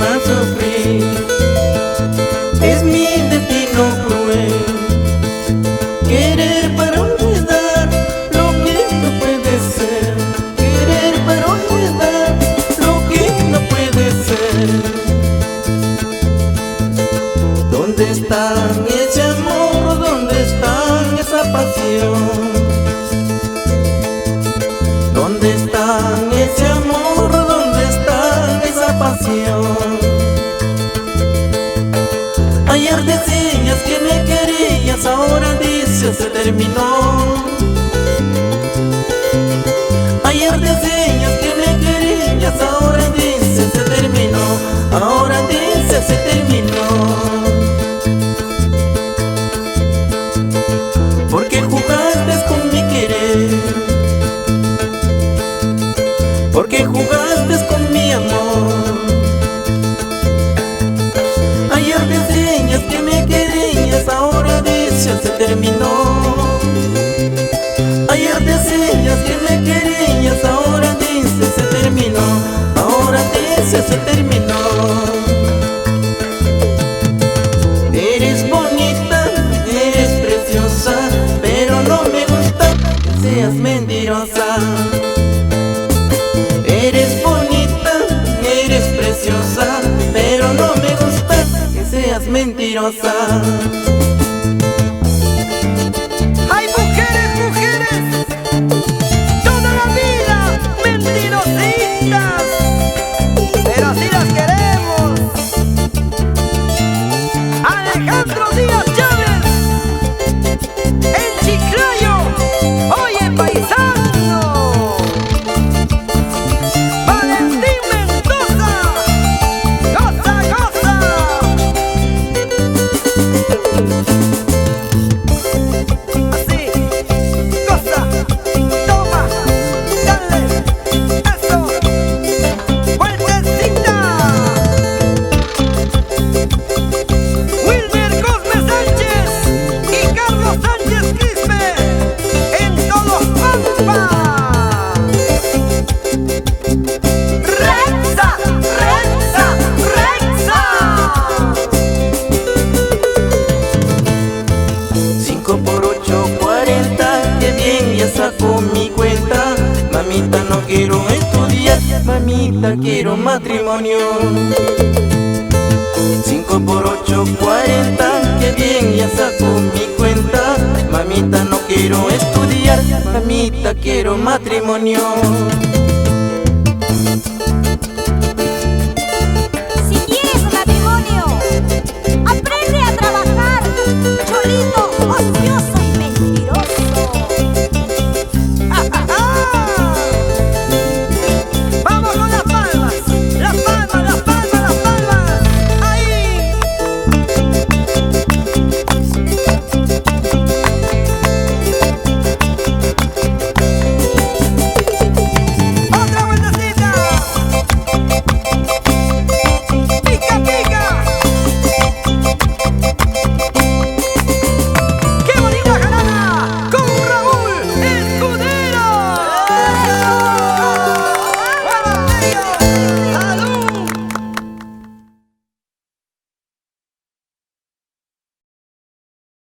más sufrir. Es mi destino cruel, querer para olvidar lo que no puede ser. Querer para olvidar lo que no puede ser. ¿Dónde está ese amor? ¿Dónde está esa pasión? ¿Dónde está ese amor? ¿Dónde está esa pasión? Ayer decías que me querías, ahora dices se terminó. Ayer decías que me querías, ahora dices se terminó. Ahora dices se terminó. Porque jugaste con mi querer, porque jugaste con mi amor. Ayer decías que me querías, ahora dices se terminó. Ayer decías que me querías, ahora dices se terminó. Ahora dices se terminó. Eres bonita, eres preciosa, pero no me gusta que seas mentirosa. Eres bonita, eres preciosa, pero no me gusta que seas mentirosa. ¡Hay mujeres, mujeres! ¡Toda la vida mentirositas! ¡Pero así las queremos! Alejandro Díaz Chávez, el Chiclayo, oye paisano. Valentín Mendoza, goza, goza. Así, goza, toma, dale, eso, vueltecita. Wilmer Cosme Sánchez y Carlos Sánchez Quispe en Todos Pampa. ¡Rexa! ¡Rexa! ¡Rexa! 5 por 8, 40, qué bien, ya saco mi cuenta. Mamita, no quiero estudiar, mamita, quiero matrimonio. 5 por 8, 40, qué bien, ya saco mi cuenta. Mamita, no quiero estudiar, mamita, quiero matrimonio.